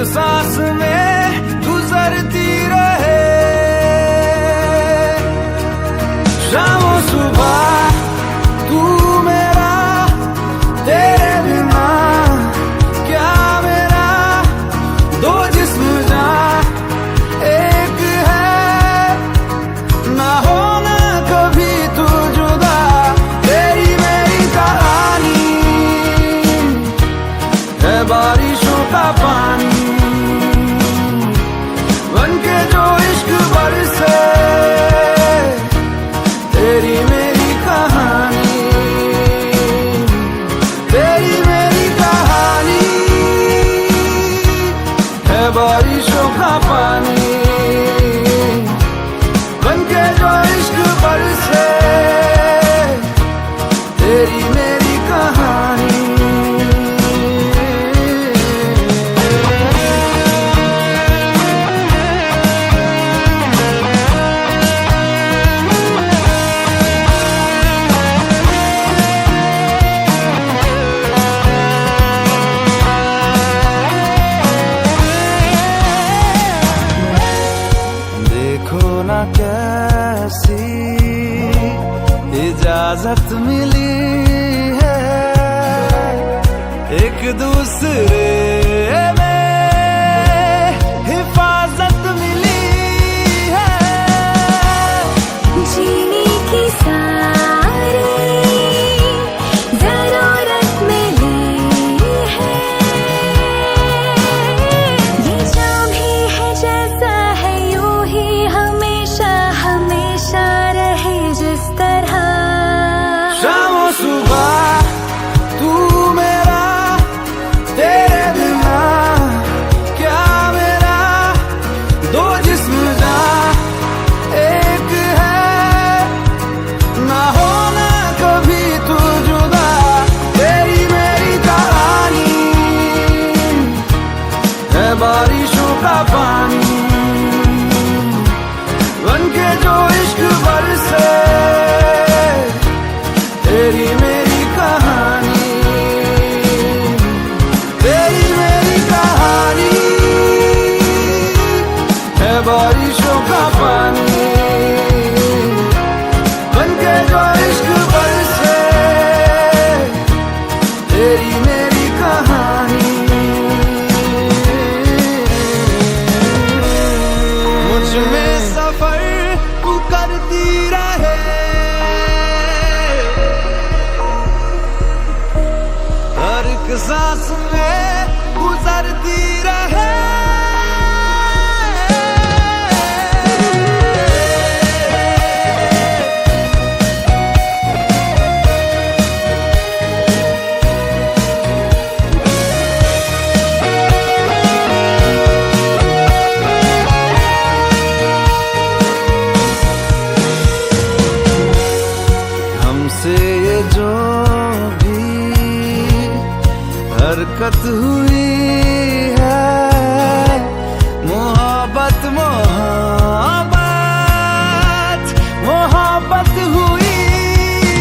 सांस में गुजरती रहे। शामों सुबह तू मेरा, तेरे बिना क्या मेरा, दो जिस्म जान एक है, ना होना कभी तू जुदा। तेरी मेरी कहानी है बारिशों का पानी, बनके जो इश्क बरसे। तेरी मेरी कहानी, तेरी मेरी कहानी है बारिशों का पानी, बनके जो इश्क बरसे। तेरी मेरी कहानी। देखो ना कैसी इजाजत मिली है, एक दूसरे में हिफाजत मिली है। जीने की सारी जरूरत मिली है, ये जो भी है जैसा है यूं ही हमेशा हमेशा रहे जिस तरह। शामों सुबह तू मेरा, तेरे बिना क्या मेरा, दो जिस्म जान एक है, ना होना कभी तू जुदा। तेरी मेरी कहानी है बारिशों का पानी, बनके जो इश्क बरसे। तेरी मेरी कहानी, तेरी मेरी कहानी है बारिशों का पानी, बनके जो इश्क बरसे। तेरी मेरी कहानी। मुझ में सफर तू करती रहे, हर एक सांस में गुजरती रहे। हमसे ये जो हरकत हुई है, मोहब्बत मोहब्बत मोहब्बत हुई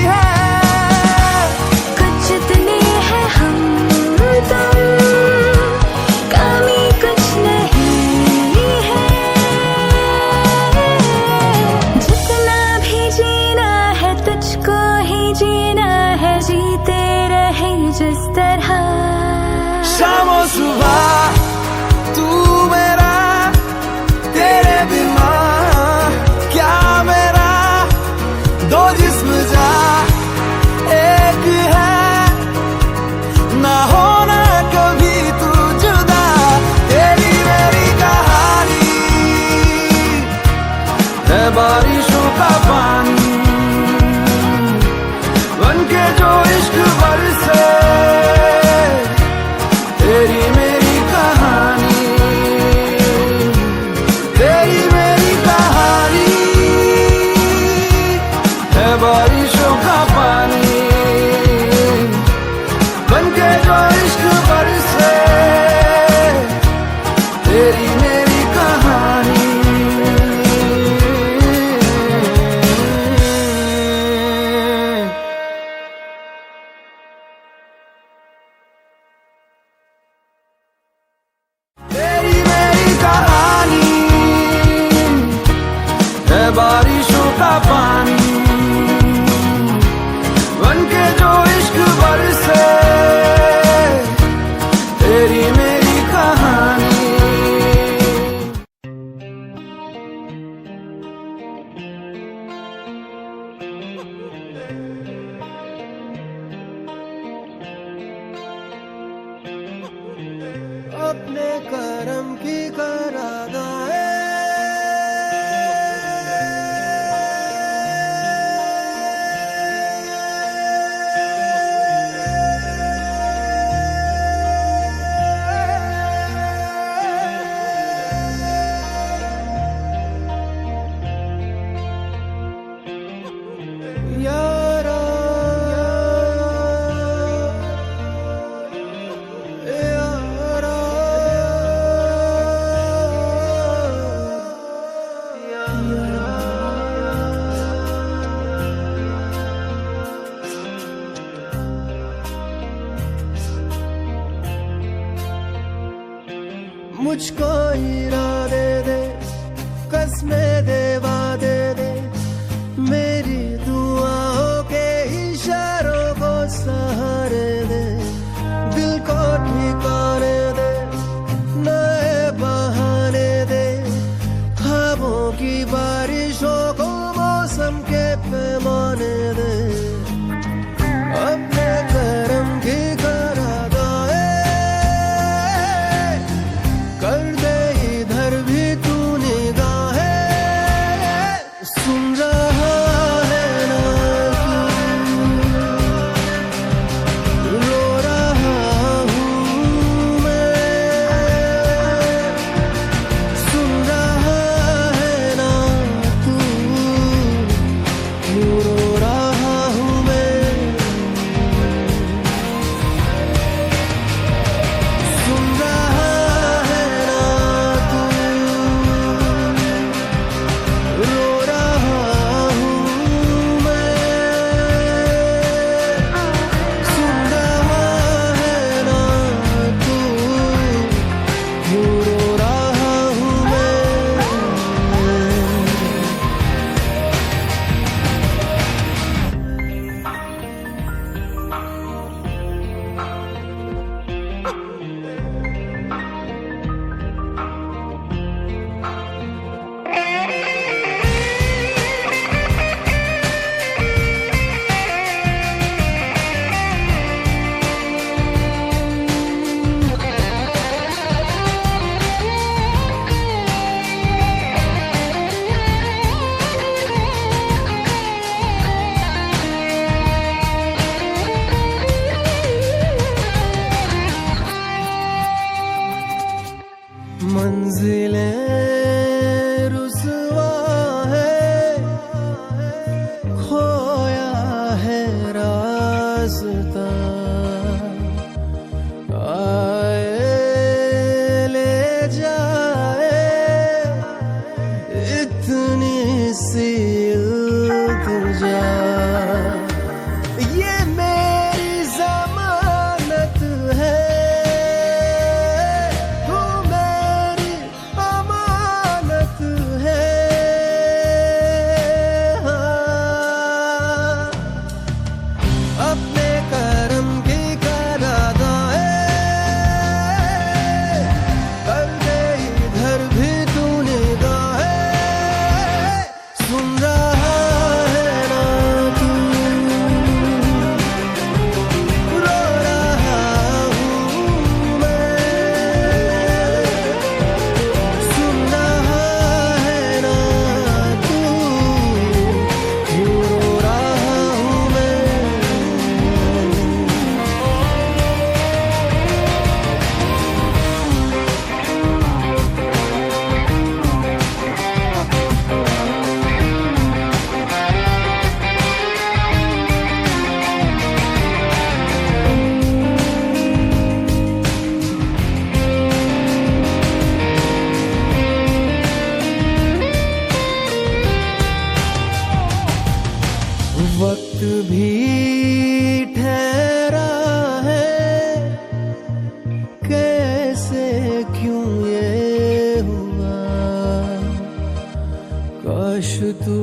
है। कुछ जितने हैं हम तुम, कमी कुछ नहीं है, जितना भी जीना है तुझको ही जीना है, जीते रहे जिस तरह। शामों सुबह तू मेरा, तेरे बिना क्या मेरा, दो जिस्म जान एक है, ना होना कभी तू जुदा। तेरी मेरी कहानी है बारिशों का पानी, बनके जो इश्क बरसे। तेरी मेरी कहानी, तेरी मेरी कहानी है बारिशों का पानी, बनके जो इश्क बरसे। तेरी मेरी कहानी। बारिशों का पानी बनके जो इश्क बरसे तेरी मेरी कहानी। अपने करम की करादाए यारा यारा मुझको इरादे दे कसमें दे वादे दे मेरी दुआओं के इशारों को सहारे दे दिल को ठिकाने दे नए बहाने दे ख्वाबों की बारिशों को मौसम के पैमाने दे अपने करम की करादाए कर दे इधर भी तू निगाहें सुन रहा है ना तू रो रहा हूँ मैं सुन रहा है ना तू रो रहा हूँ मैं सुन रहा है ना तू रो रहा हूँ मैं सुन रहा है ना तू रो रहा हूँ मैं मंजिलें रुसवा है खोया है रास्ता आए ले जाए इतनी सी इल्तिजा ये मेरी जमानत है तू मेरी अमानत है हाँ। अपने करम की करादाए कर दे इधर भी तू निगाहें सुन रहा है ना तू रो रहा हूँ मैं सुन रहा है ना तू रो रहा हूँ मैं वक्त भी ठहरा है कैसे क्यों ये हुआ काश तू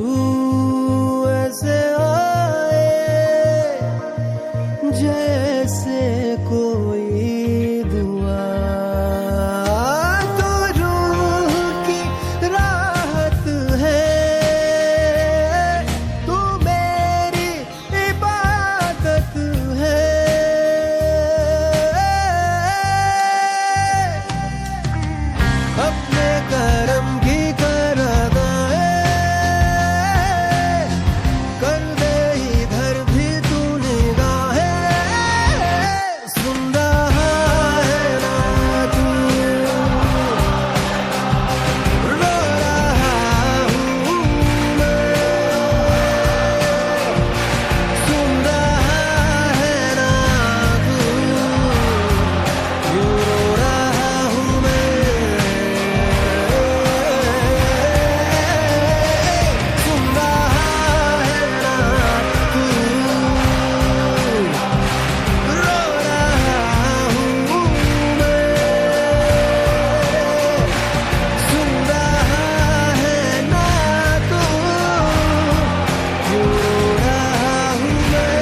ऐसे आए जैसे कोई दुआ, तो रूह की राहत है, तू मेरी इबादत है। अपने करम की कर कर दे इधर भी तू निगाहें, सुन रहा है ना तू, रो रहा हूँ मैं, सुन रहा है ना तू, यूं रो रहा हूँ मैं, सुन रहा है ना तू, रो रहा हूँ मैं, सुन रहा है ना तू, यूं रो रहा हूँ मैं,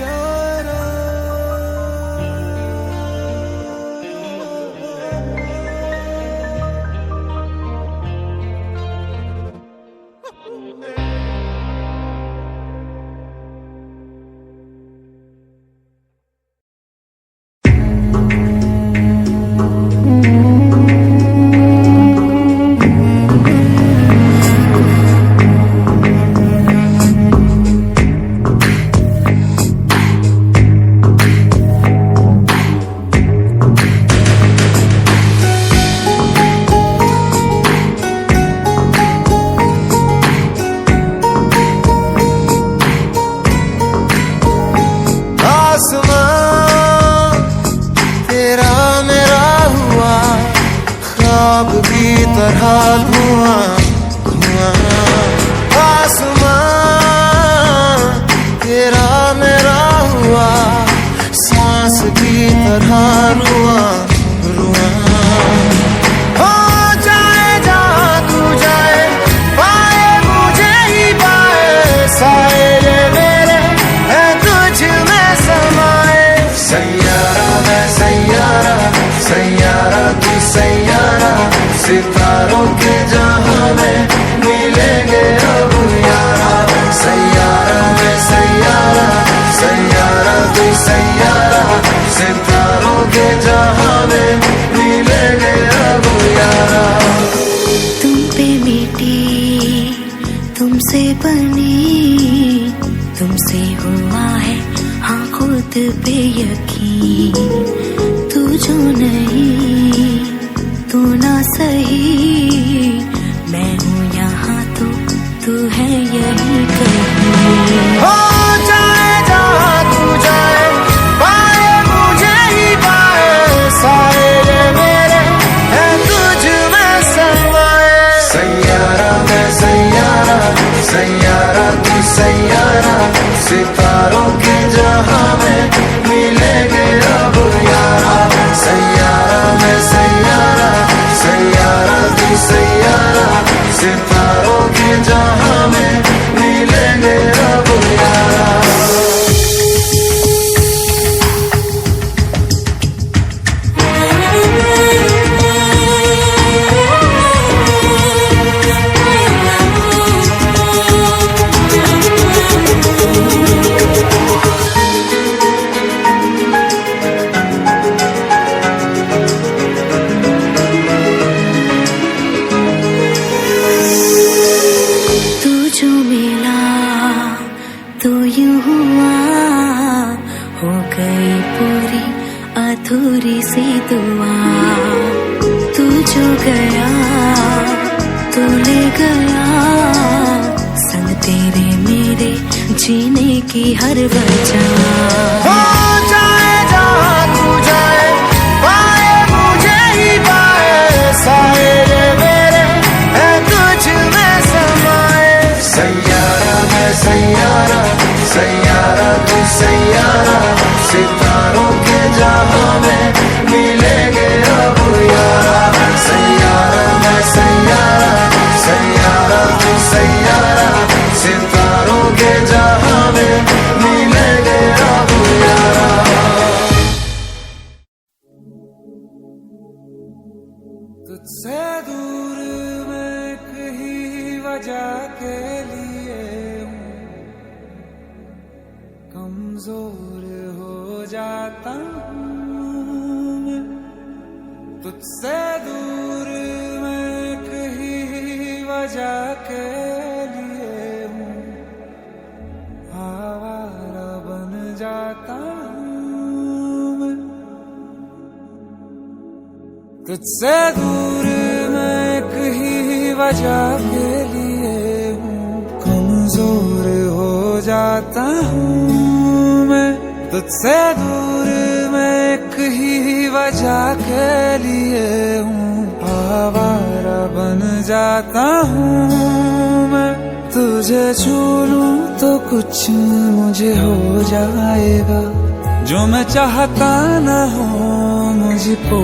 यारा। आसमां तेरा मेरा हुआ, ख्वाब की तरह धुआं धुआं। आसमां तेरा मेरा हुआ, सांस की तरह रुआं रुआं। हो जाए जहाँ तू जाए, पाए मुझे ही पाए, साए ये मेरे है तुझ में समाए। सैयारा मैं सैयारा, सैयारा तू सैयारा, सितारों के जहां में मिलेंगे अब यारा। सैयारा मैं सैयारा, सैयारा तू सैयारा, सितारों के जहां में मिलेंगे अब यारा। तुम पे मिटी, तुमसे बनी, तुमसे हुआ है हाँ खुद पे यकीन। तू जो नहीं, तू ना सही, मैं हूँ यहाँ तो तू है यही कहीं। हो जाए जहाँ तू जाए, पाए मुझे ही पाए, सारे ये मेरे है तुझ में समाए। सैयारा मैं सैयारा, सैयारा तू सैयारा, सितारों के जहां में मिलेंगे अब यारा। सैयारा मैं सैयारा, सैयारा तू सैयारा, सितारों के जहां में मिलेंगे अब यारा। तू जो मिला तो यूं हुआ, हो गई पूरी अधूरी सी दुआ। तू जो गया तो ले गया, संग तेरे मेरे जीने की हर वजह। हो जाए जहाँ तू जाए, पाए मुझे ही पाए, साए ये मेरे है तुझ में समाए। सैयारा मैं सैयारा, सैयारा तू सैयारा, सितारों के जहां में मिलेंगे अब तुझसे दूर मैं कहीं वजह के लिए हूँ, कमजोर हो जाता हूँ मैं। तुझसे दूर मैं कहीं वजह के लिए हूँ, आवारा बन जाता हूँ मैं। तुझसे दूर मैं कहीं वजह के लिए हूँ, कमजोर हो जाता हूँ मैं। तुझसे दूर मैं कहीं वजह के लिए हूँ, आवारा बन जाता हूँ मैं। तुझे छू लूं तो कुछ मुझे हो जाएगा, जो मैं चाहता न हो मुझको।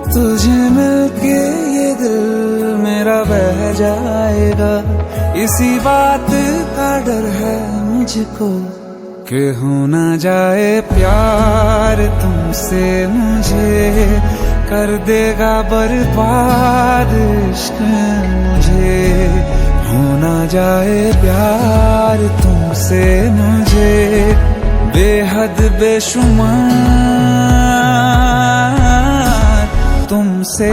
तुझे मिलके ये दिल मेरा बह जाएगा, इसी बात का डर है मुझको कि हो ना जाए प्यार तुमसे मुझे, कर देगा बर्बाद इश्क मुझे। हो ना जाए प्यार तुमसे मुझे, बेहद बेशुमार तुमसे।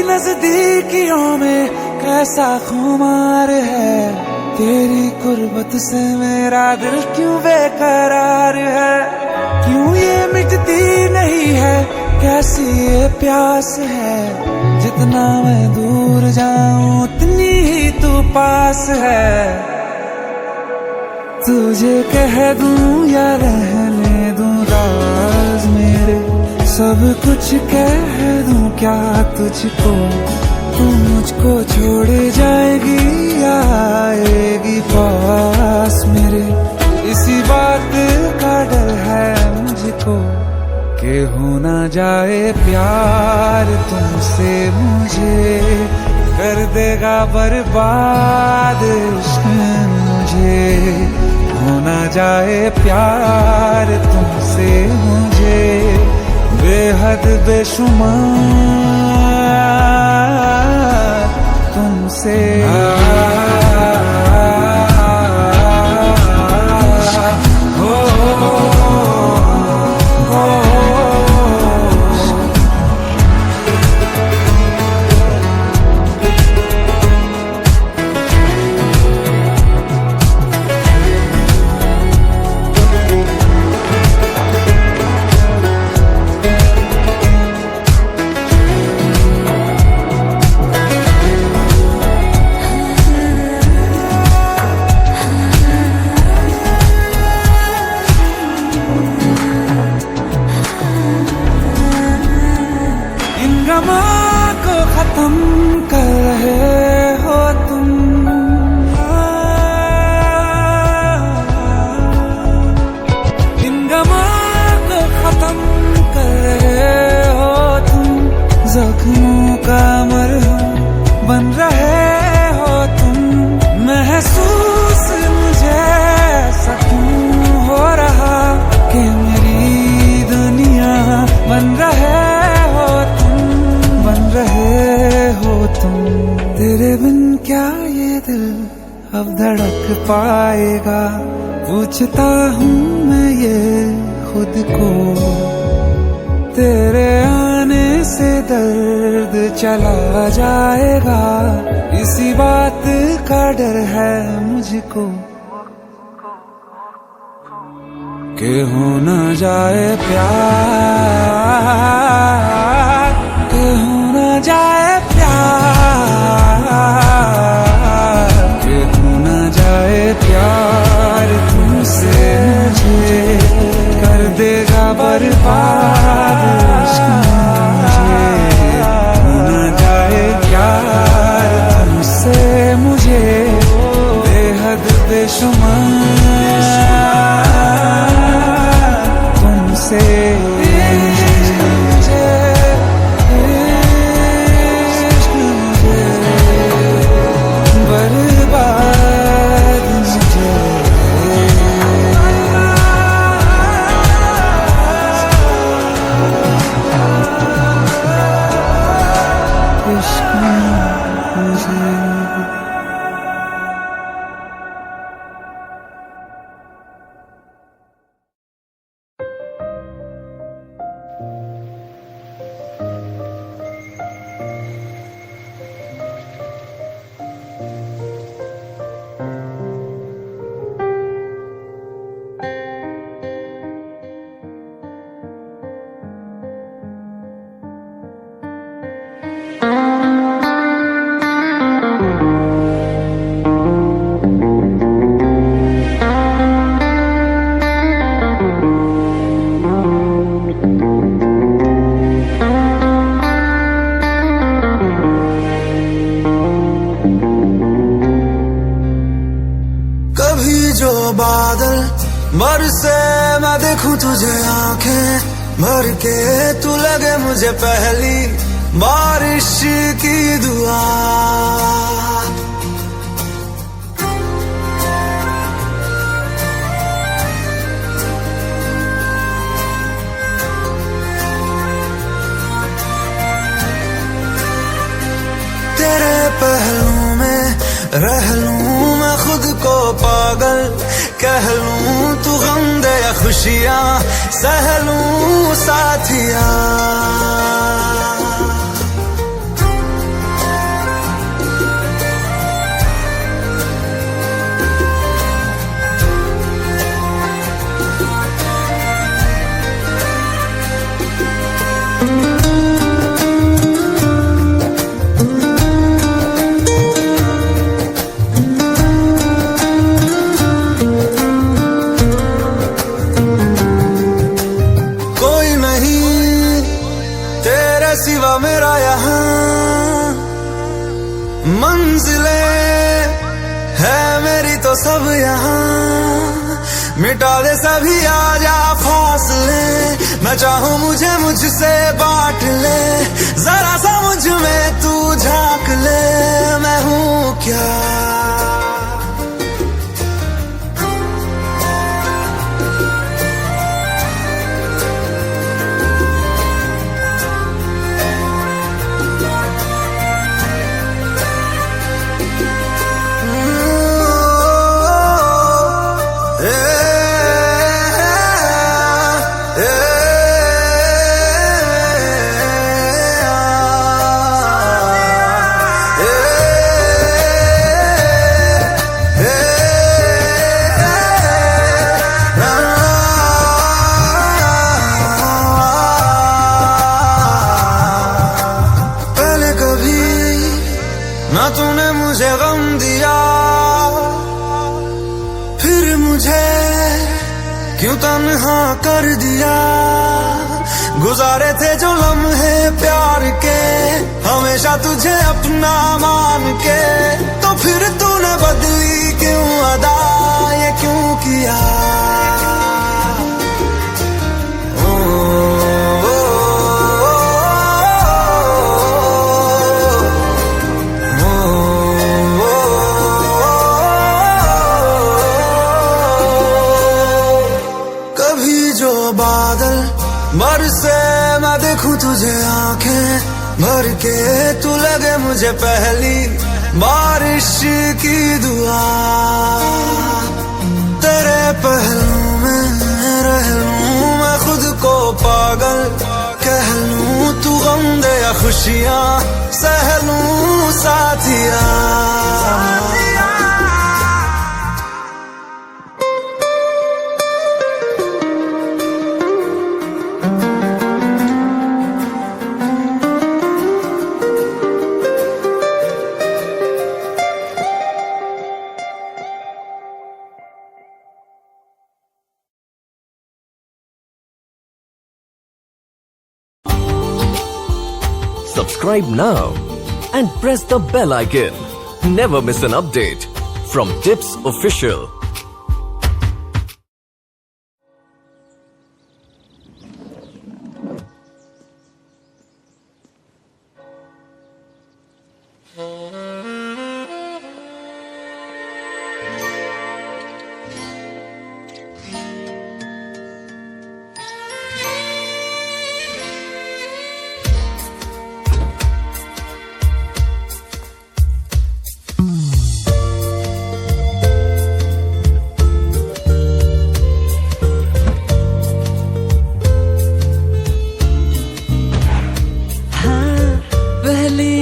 नजदीकियों में कैसा खुमार है, तेरी कुर्बत से मेरा दिल क्यों बेकरार है। क्यों ये मिटती नहीं है, कैसी ये प्यास है, जितना मैं दूर जाऊं उतनी ही तू पास है। तुझे कह दूं या रहने दूं राज मेरे, सब कुछ कह दूं क्या तुझको। तू मुझको छोड़ जाएगी या आएगी पास मेरे, इसी बात का डर है मुझको कि हो ना जाए प्यार तुमसे मुझे, कर देगा बर्बाद इश्क मुझे। हो ना जाए प्यार तुमसे मुझे, बेहद बेशुमार तुमसे। को खत्म कर रहे हो तुम, इन गमा को खत्म कर रहे हो तुम। जख्मों का मरहम बन रहे हो तुम, महसूस मुझे सकून हो रहा कि मेरी दुनिया बन रहे तुम। तेरे बिन क्या ये दिल अब धड़क पाएगा, पूछता हूँ मैं ये खुद को। तेरे आने से दर्द चला जाएगा, इसी बात का डर है मुझको कि हो ना जाए प्यार, कि हो ना जाए प्यार बादल बरसे मैं देखूं तुझे आंखें भर के, तू लगे मुझे पहली बारिश की दुआ। तेरे पहलू में रह लूं मैं खुद को पागल, कह लूं तू गम दे या खुशियां सह लूं साथिया। सिवा मेरा यहाँ मंजिलें है मेरी तो सब यहाँ, मिटा दे सभी आजा फासले, मैं चाहूँ मुझे मुझसे बांट ले, जरा सा मुझ में तू झांक ले, मैं हूँ क्या। ना तूने मुझे गम दिया, फिर मुझे क्यों तन्हा कर दिया। गुजारे थे जो लम्हे प्यार के, हमेशा तुझे अपना मान के, तो फिर तूने बदली क्यों अदा, ये क्यों किया। बादल बरसे मैं देखूं तुझे आंखें भर के, तू लगे मुझे पहली बारिश की दुआ। तेरे पहलू में रह लूं मैं खुद को पागल, कह लूं तू गम दे या खुशियां सह लूं साथिया। Subscribe now and press the bell icon. Never miss an update from Tips Official.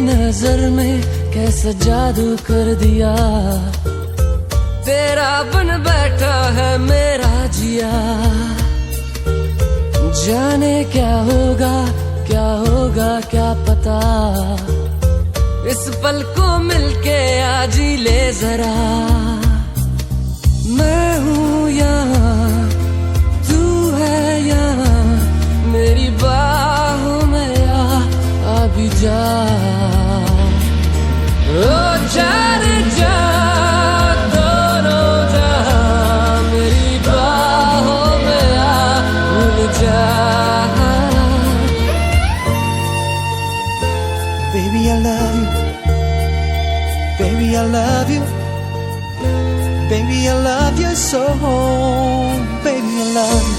नजर में कैसा जादू कर दिया, तेरा बन बैठा है मेरा जिया। जाने क्या होगा क्या पता, इस पल को मिलके आज ही ले जरा। मैं हूँ यहाँ तू है यहाँ, मेरी बाहों में आ भी जा। ओ जाने जा दोनों जहां, मेरी Baby, I love you. Baby, I love you so. Baby, I love you.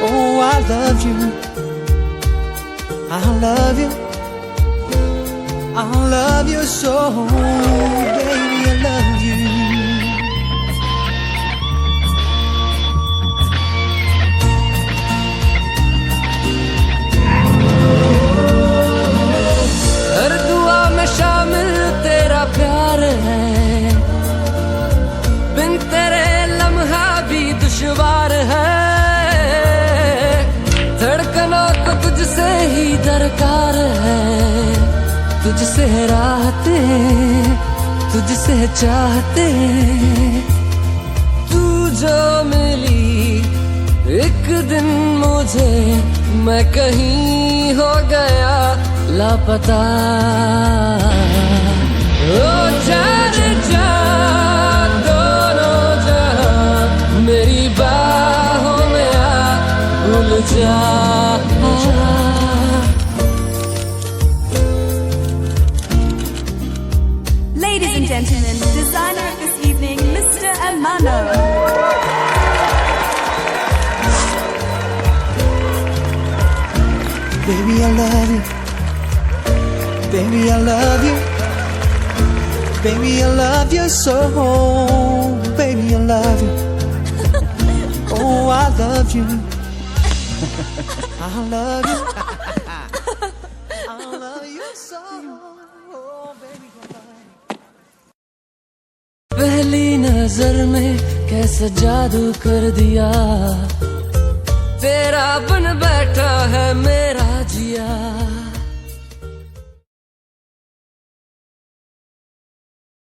Oh, I love you. I love you. I love you so. Baby, I love you. हर दुआ में शामिल तेरा प्यार है, बिन तेरे लम्हा भी दुश्वार है। धड़कनों को तुझसे ही दरकार है, तुझसे राहते, तुझसे चाहते। तू जो मिली एक दिन मुझे, मैं कहीं हो गया लापता। ओ जाने जा दोनों जहां, मेरी बाहों में आ उलझा। Ladies and gentlemen, designer of this evening, Mr. Amano. Baby, I love you. Baby, I love you. Baby, I love you so. Baby, I love you. Oh, I love you. I love you. I love you so. Oh, baby, I love you. पहली नजर में कैसा जादू कर दिया, तेरा बन बैठा है मेरा जिया।